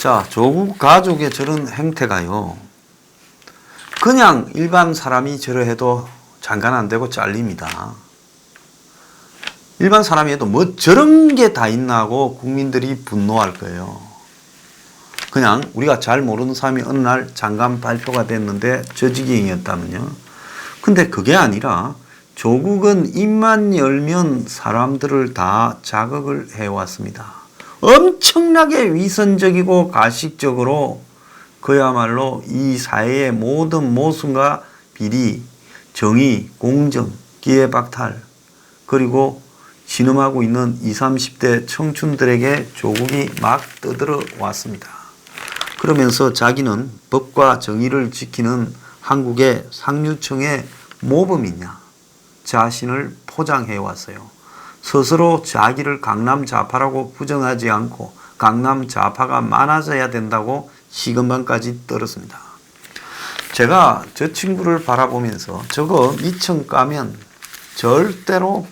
자, 조국 가족의 저런 행태가요, 그냥 일반 사람이 저러해도 장관 안 되고 잘립니다. 일반 사람이 해도 뭐 저런 게 다 있나 하고 국민들이 분노할 거예요. 그냥 우리가 잘 모르는 사람이 어느 날 장관 발표가 됐는데 저 지경이었다면요. 근데 그게 아니라 조국은 입만 열면 사람들을 다 자극을 해왔습니다. 엄청나게 위선적이고 가식적으로 그야말로 이 사회의 모든 모순과 비리, 정의, 공정, 기회박탈, 그리고 신음하고 있는 20, 30대 청춘들에게 조국이 막 떠들어 왔습니다. 그러면서 자기는 법과 정의를 지키는 한국의 상류층의 모범이냐 자신을 포장해 왔어요. 스스로 자기를 강남 좌파라고 부정하지 않고 강남 좌파가 많아져야 된다고 시건방까지 떨었습니다. 제가 저 친구를 바라보면서 저거 미천 까면 절대로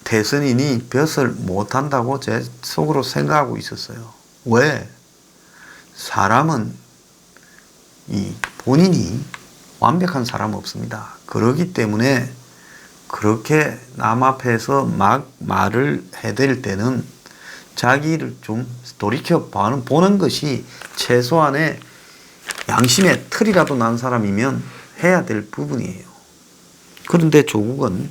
대선인이 벼슬 못한다고 제 속으로 생각하고 있었어요. 왜? 사람은 본인이 완벽한 사람 없습니다. 그렇기 때문에 그렇게 남 앞에서 막 말을 해댈 때는 자기를 좀 돌이켜 보는 것이 최소한의 양심의 틀이라도 난 사람이면 해야 될 부분이에요. 그런데 조국은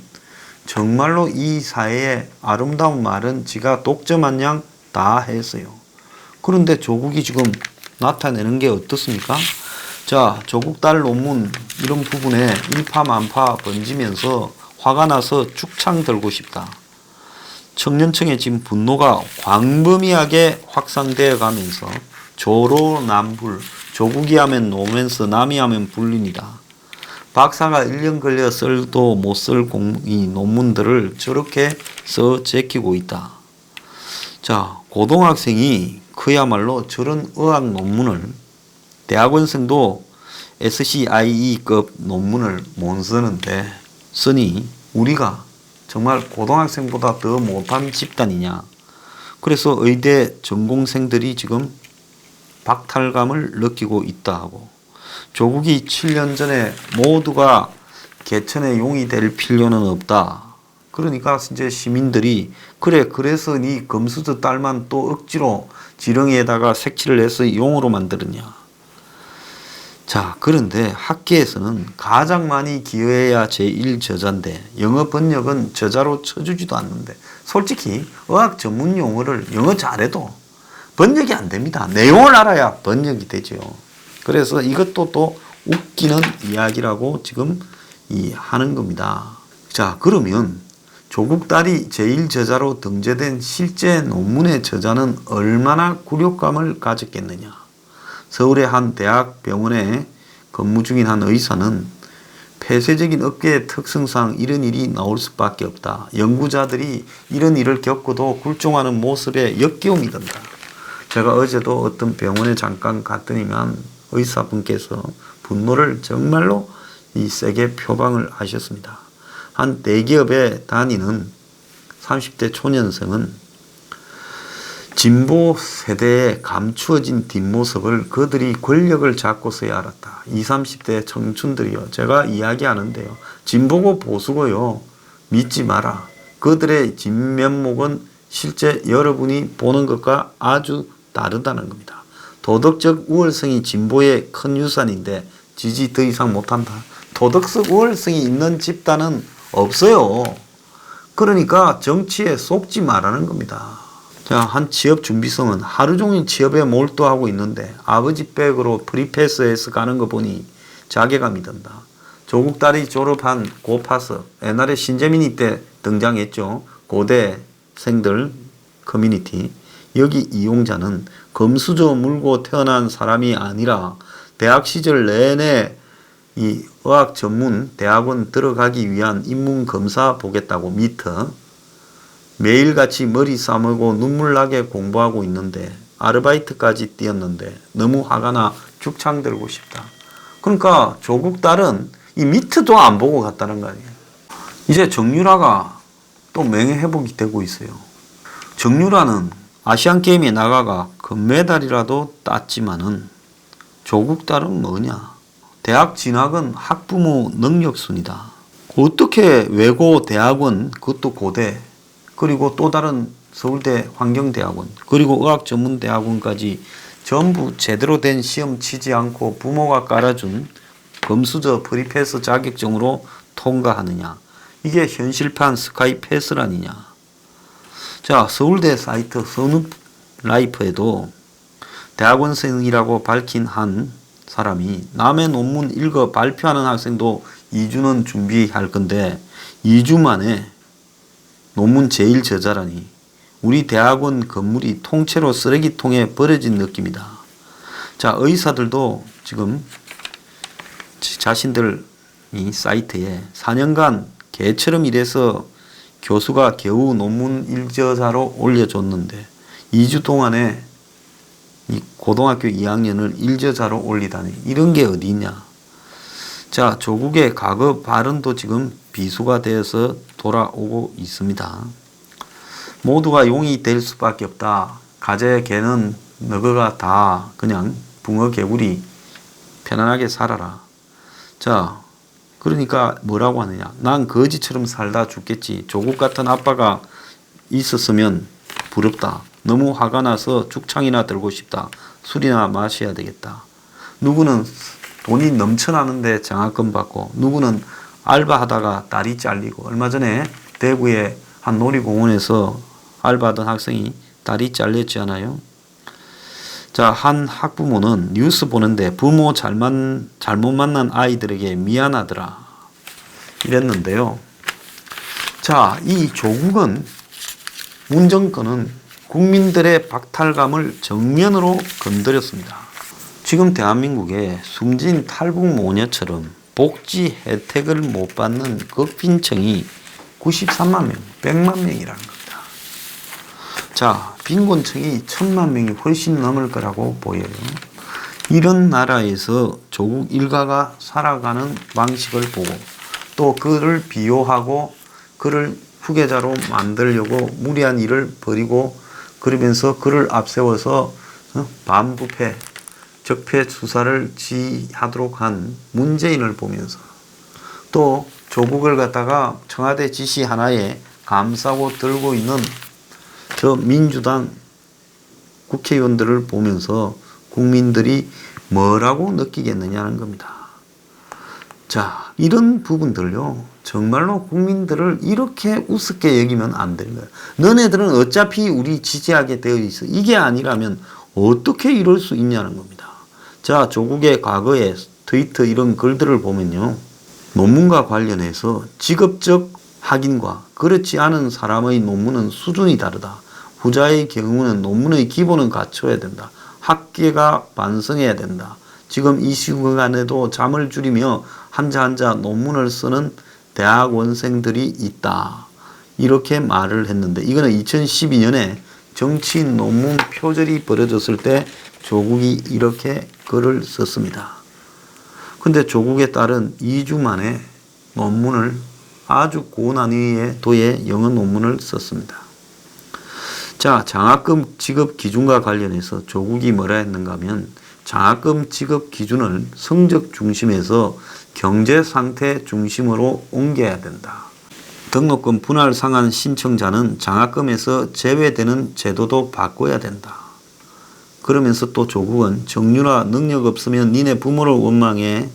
정말로 이 사회의 아름다운 말은 지가 독점한 양 다 했어요. 그런데 조국이 지금 나타내는 게 어떻습니까? 자, 조국 딸 논문 이런 부분에 일파만파 번지면서 화가 나서 죽창 들고 싶다. 청년층의 지금 분노가 광범위하게 확산되어 가면서 조로남불, 조국이 하면 노면서 남이 하면 불륜이다. 박사가 1년 걸려 쓸도 못 쓸 이 논문들을 저렇게 써 제끼고 있다. 자, 고등학생이 그야말로 저런 의학 논문을, 대학원생도 SCIE급 논문을 못 쓰는데 쓰니 우리가 정말 고등학생보다 더 못한 집단이냐. 그래서 의대 전공생들이 지금 박탈감을 느끼고 있다 하고, 조국이 7년 전에 모두가 개천의 용이 될 필요는 없다. 그러니까 이제 시민들이 그래서 네 금수저 딸만 또 억지로 지렁이에다가 색칠을 해서 용으로 만들었냐. 자, 그런데 학계에서는 가장 많이 기여해야 제1저자인데 영어 번역은 저자로 쳐주지도 않는데, 솔직히 의학 전문 용어를 영어 잘해도 번역이 안 됩니다. 내용을 알아야 번역이 되죠. 그래서 이것도 또 웃기는 이야기라고 지금 하는 겁니다. 자, 그러면 조국 딸이 제1저자로 등재된 실제 논문의 저자는 얼마나 굴욕감을 가졌겠느냐. 서울의 한 대학병원에 근무 중인 한 의사는 폐쇄적인 업계의 특성상 이런 일이 나올 수밖에 없다. 연구자들이 이런 일을 겪고도 굴종하는 모습에 역겨움이 든다. 제가 어제도 어떤 병원에 잠깐 갔더니만 의사분께서 분노를 정말로 세게 표방을 하셨습니다. 한 대기업에 다니는 30대 초년생은 진보 세대의 감추어진 뒷모습을 그들이 권력을 잡고서야 알았다. 20, 30대 청춘들이요. 제가 이야기하는데요. 진보고 보수고요. 믿지 마라. 그들의 진면목은 실제 여러분이 보는 것과 아주 다르다는 겁니다. 도덕적 우월성이 진보의 큰 유산인데 지지 더 이상 못한다. 도덕적 우월성이 있는 집단은 없어요. 그러니까 정치에 속지 말라는 겁니다. 자, 한 취업 준비생은 하루 종일 취업에 몰두하고 있는데 아버지 백으로 프리패스해서 가는 거 보니 자괴감이 든다. 조국 딸이 졸업한 고파서, 옛날에 신재민이 때 등장했죠. 고대생들 커뮤니티. 여기 이용자는 금수저 물고 태어난 사람이 아니라 대학 시절 내내 이 의학 전문 대학원 들어가기 위한 인문 검사 보겠다고 미터 매일같이 머리 싸매고 눈물나게 공부하고 있는데 아르바이트까지 뛰었는데 너무 화가 나 죽창 들고 싶다. 그러니까 조국 딸은 이 미트도 안 보고 갔다는 거 아니에요. 이제 정유라가 또 명예회복이 되고 있어요. 정유라는 아시안게임에 나가가 금메달이라도 땄지만은 조국 딸은 뭐냐? 대학 진학은 학부모 능력순이다. 어떻게 외고 대학원, 그것도 고대, 그리고 또 다른 서울대 환경대학원, 그리고 의학전문대학원까지 전부 제대로 된 시험 치지 않고 부모가 깔아준 금수저 프리패스 자격증으로 통과하느냐? 이게 현실판 스카이 패스란이냐? 자, 서울대 사이트 선읍라이프에도 대학원생이라고 밝힌 한 사람이 남의 논문 읽어 발표하는 학생도 2주는 준비할 건데 2주 만에 논문 제일 저자라니 우리 대학원 건물이 통째로 쓰레기통에 버려진 느낌이다. 자, 의사들도 지금 자신들 이 사이트에 4년간 개처럼 일해서 교수가 겨우 논문 일저자로 올려줬는데 2주 동안에 이 고등학교 2학년을 일저자로 올리다니 이런 게 어디 있냐. 자, 조국의 과거 발언도 지금 비수가 되어서 돌아오고 있습니다. 모두가 용이 될 수밖에 없다. 가재 개는 너거가 다 그냥 붕어 개구리 편안하게 살아라. 자, 그러니까 뭐라고 하느냐. 난 거지처럼 살다 죽겠지. 조국 같은 아빠가 있었으면 부럽다. 너무 화가 나서 죽창이나 들고 싶다. 술이나 마셔야 되겠다. 누구는 돈이 넘쳐나는데 장학금 받고 누구는 알바하다가 다리 잘리고 얼마 전에 대구의 한 놀이공원에서 알바하던 학생이 다리 잘렸지 않아요? 자, 한 학부모는 뉴스 보는데 부모 잘못 만난 아이들에게 미안하더라 이랬는데요. 자, 이 조국은 문 정권은 국민들의 박탈감을 정면으로 건드렸습니다. 지금 대한민국에 숨진 탈북 모녀처럼 복지 혜택을 못 받는 극빈층이 93만 명, 100만 명이라는 겁니다. 자, 빈곤층이 1000만 명이 훨씬 넘을 거라고 보여요. 이런 나라에서 조국 일가가 살아가는 방식을 보고 또 그를 비호하고 그를 후계자로 만들려고 무리한 일을 벌이고 그러면서 그를 앞세워서 반부패, 적폐 수사를 지휘하도록 한 문재인을 보면서 또 조국을 갖다가 청와대 지시 하나에 감싸고 들고 있는 저 민주당 국회의원들을 보면서 국민들이 뭐라고 느끼겠느냐는 겁니다. 자, 이런 부분들요. 정말로 국민들을 이렇게 우습게 여기면 안 되는 거예요. 너네들은 어차피 우리 지지하게 되어 있어. 이게 아니라면 어떻게 이럴 수 있냐는 겁니다. 자, 조국의 과거에 트위터 이런 글들을 보면요. 논문과 관련해서 직업적 확인과 그렇지 않은 사람의 논문은 수준이 다르다. 후자의 경우는 논문의 기본은 갖춰야 된다. 학계가 반성해야 된다. 지금 이 시간에도 잠을 줄이며 한자 논문을 쓰는 대학원생들이 있다. 이렇게 말을 했는데 이거는 2012년에 정치인 논문 표절이 벌어졌을 때 조국이 이렇게 글을 썼습니다. 근데 조국의 딸은 2주 만에 논문을 아주 고난이도의 영어 논문을 썼습니다. 자, 장학금 지급 기준과 관련해서 조국이 뭐라 했는가 하면 장학금 지급 기준을 성적 중심에서 경제 상태 중심으로 옮겨야 된다. 등록금 분할 상한 신청자는 장학금에서 제외되는 제도도 바꿔야 된다. 그러면서 또 조국은 정유라 능력 없으면 니네 부모를 원망해.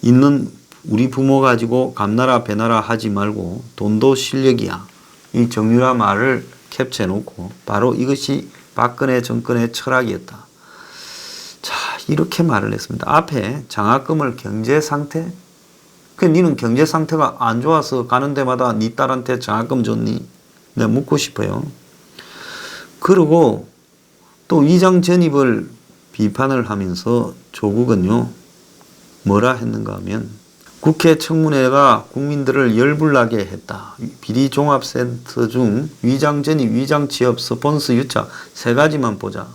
있는 우리 부모 가지고 감나라 배나라 하지 말고 돈도 실력이야. 이 정유라 말을 캡처해 놓고 바로 이것이 박근혜 정권의 철학이었다. 자, 이렇게 말을 했습니다. 앞에 장학금을 경제 상태? 니는 경제 상태가 안 좋아서 가는 데마다 니 딸한테 장학금 줬니? 내가 묻고 싶어요. 그리고 또 위장 전입을 비판을 하면서 조국은요, 뭐라 했는가 하면 국회 청문회가 국민들을 열불나게 했다. 비리 종합센터 중 위장 전입, 위장 취업, 스폰서 유착 세 가지만 보자.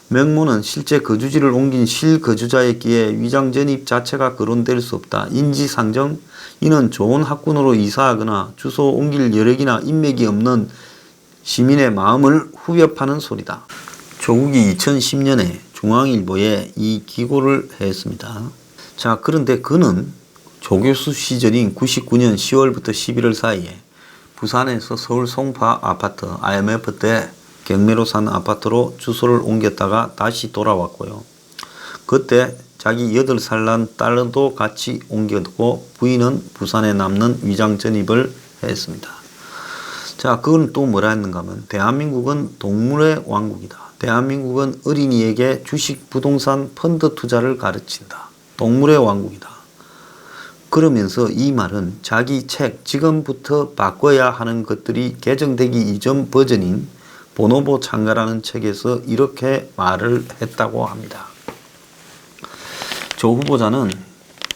명문은 실제 거주지를 옮긴 실거주자였기에 위장 전입 자체가 거론될 수 없다. 인지상정, 이는 좋은 학군으로 이사하거나 주소 옮길 여력이나 인맥이 없는 시민의 마음을 후벼파는 소리다. 조국이 2010년에 중앙일보에 이 기고를 했습니다. 자, 그런데 그는 조교수 시절인 99년 10월부터 11월 사이에 부산에서 서울 송파 아파트 IMF 때 경매로 산 아파트로 주소를 옮겼다가 다시 돌아왔고요. 그때 자기 8살 난 딸도 같이 옮겨두고 부인은 부산에 남는 위장 전입을 했습니다. 자, 그건 또 뭐라 했는가 하면 대한민국은 동물의 왕국이다. 대한민국은 어린이에게 주식, 부동산, 펀드 투자를 가르친다. 동물의 왕국이다. 그러면서 이 말은 자기 책 지금부터 바꿔야 하는 것들이 개정되기 이전 버전인 보노보 창가라는 책에서 이렇게 말을 했다고 합니다. 조 후보자는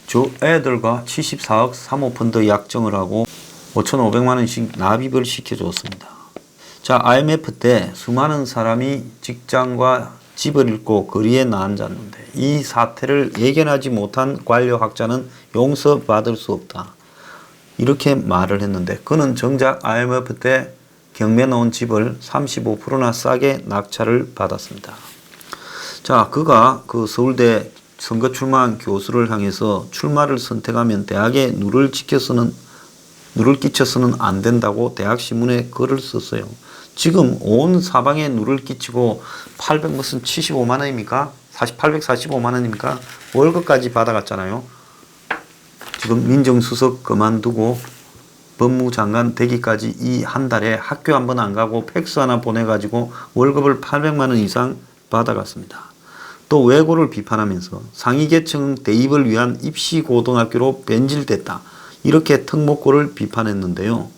저 애들과 74억 사모펀드 약정을 하고 5,500만 원씩 납입을 시켜줬습니다. 자, IMF 때 수많은 사람이 직장과 집을 잃고 거리에 나앉았는데 이 사태를 예견하지 못한 관료학자는 용서받을 수 없다. 이렇게 말을 했는데 그는 정작 IMF 때 경매 놓은 집을 35%나 싸게 낙찰을 받았습니다. 자, 그가 그 서울대 선거 출마한 교수를 향해서 출마를 선택하면 대학에 누를 끼쳐서는 안 된다고 대학신문에 글을 썼어요. 지금 온 사방에 누를 끼치고 75만 원입니까? 845만 원입니까? 월급까지 받아갔잖아요. 지금 민정수석 그만두고 법무장관 되기까지 이 한 달에 학교 한 번 안 가고 팩스 하나 보내가지고 월급을 800만 원 이상 받아갔습니다. 또 외고를 비판하면서 상위계층 대입을 위한 입시고등학교로 변질됐다. 이렇게 특목고를 비판했는데요.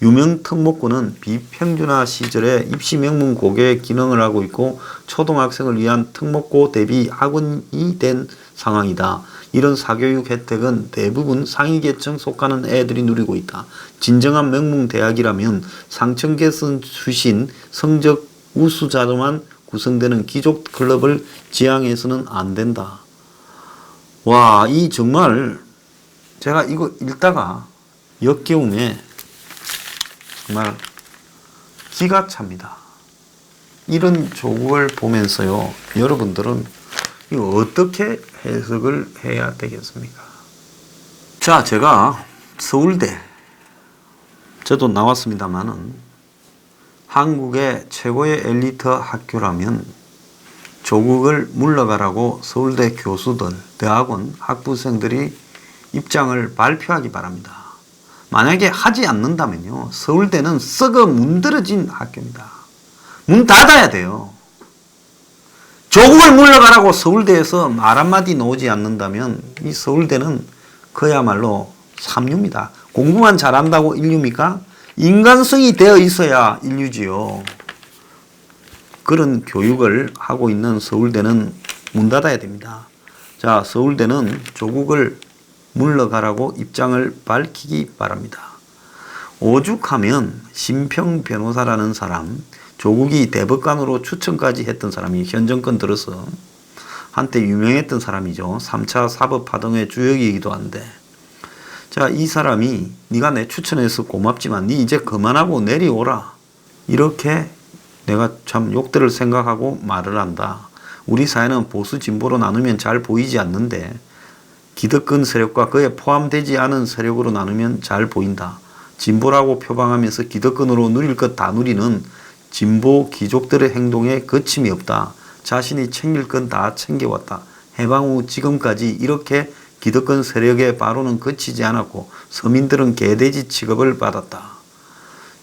유명 특목고는 비평준화 시절에 입시 명문 고교의 기능을 하고 있고 초등학생을 위한 특목고 대비 학원이 된 상황이다. 이런 사교육 혜택은 대부분 상위계층 속하는 애들이 누리고 있다. 진정한 명문 대학이라면 상층계층 출신 성적 우수자로만 구성되는 귀족 클럽을 지향해서는 안 된다. 와, 이 정말 제가 이거 읽다가 역겨움에 정말 기가 찹니다. 이런 조국을 보면서요, 여러분들은 이거 어떻게 해석을 해야 되겠습니까? 자, 제가 서울대 저도 나왔습니다만은 한국의 최고의 엘리트 학교라면 조국을 물러가라고 서울대 교수들, 대학원 학부생들이 입장을 발표하기 바랍니다. 만약에 하지 않는다면요, 서울대는 썩어 문드러진 학교입니다. 문 닫아야 돼요. 조국을 물러가라고 서울대에서 말 한마디 나오지 않는다면 이 서울대는 그야말로 삼류입니다. 공부만 잘한다고 인류입니까? 인간성이 되어 있어야 인류지요. 그런 교육을 하고 있는 서울대는 문 닫아야 됩니다. 자, 서울대는 조국을 물러가라고 입장을 밝히기 바랍니다. 오죽하면 심평 변호사라는 사람, 조국이 대법관으로 추천까지 했던 사람이 현 정권 들어서 한때 유명했던 사람이죠. 3차 사법파동의 주역이기도 한데, 자, 이 사람이 네가 내 추천해서 고맙지만 네 이제 그만하고 내려오라. 이렇게 내가 참 욕들을 생각하고 말을 한다. 우리 사회는 보수 진보로 나누면 잘 보이지 않는데 기득권 세력과 그에 포함되지 않은 세력으로 나누면 잘 보인다. 진보라고 표방하면서 기득권으로 누릴 것 다 누리는 진보 귀족들의 행동에 거침이 없다. 자신이 챙길 건 다 챙겨왔다. 해방 후 지금까지 이렇게 기득권 세력의 바로는 그치지 않았고 서민들은 개돼지 취급을 받았다.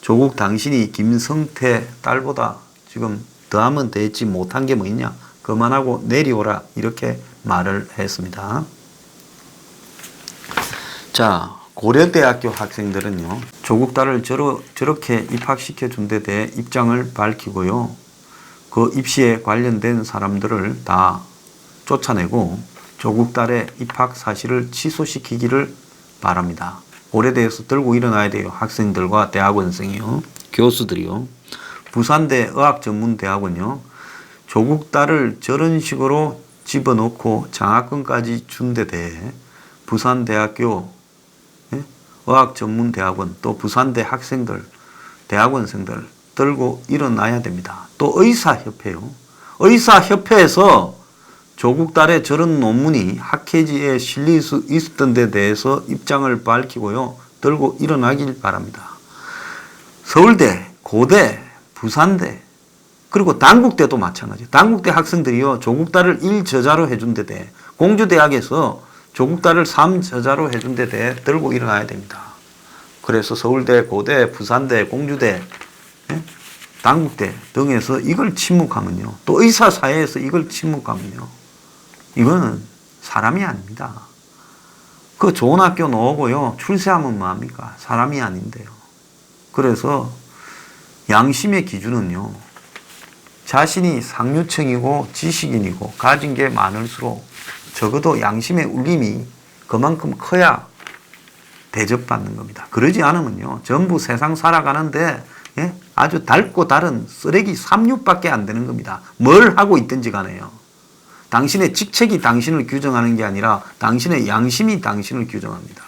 조국 당신이 김성태 딸보다 지금 더하면 되지 못한 게 뭐 있냐? 그만하고 내려오라. 이렇게 말을 했습니다. 자, 고려대학교 학생들은요, 조국 딸을 저렇게 입학시켜 준 데 대해 입장을 밝히고요, 그 입시에 관련된 사람들을 다 쫓아내고 조국 딸의 입학 사실을 취소시키기를 바랍니다. 고려대에서 들고 일어나야 돼요. 학생들과 대학원생이요, 교수들이요. 부산대 의학전문대학원요, 조국 딸을 저런 식으로 집어넣고 장학금까지 준 데 대해 부산대학교 의학전문대학원 또 부산대 학생들, 대학원생들 들고 일어나야 됩니다. 또 의사협회요. 의사협회에서 조국 딸의 저런 논문이 학회지에 실릴 수 있었던 데 대해서 입장을 밝히고요. 들고 일어나길 바랍니다. 서울대, 고대, 부산대, 그리고 단국대도 마찬가지예요. 단국대 학생들이요. 조국 딸을 1저자로 해준 데 대해, 공주대학에서 조국 딸을 3저자로 해준 데 대해 들고 일어나야 됩니다. 그래서 서울대, 고대, 부산대, 공주대, 단국대 등에서 이걸 침묵하면요. 또 의사사회에서 이걸 침묵하면요. 이거는 사람이 아닙니다. 그 좋은 학교 나오고요. 출세하면 뭐합니까? 사람이 아닌데요. 그래서 양심의 기준은요. 자신이 상류층이고 지식인이고 가진 게 많을수록 적어도 양심의 울림이 그만큼 커야 대접받는 겁니다. 그러지 않으면요. 전부 세상 살아가는데 아주 닳고 다른 쓰레기 삼류밖에 안 되는 겁니다. 뭘 하고 있든지 간에요. 당신의 직책이 당신을 규정하는 게 아니라 당신의 양심이 당신을 규정합니다.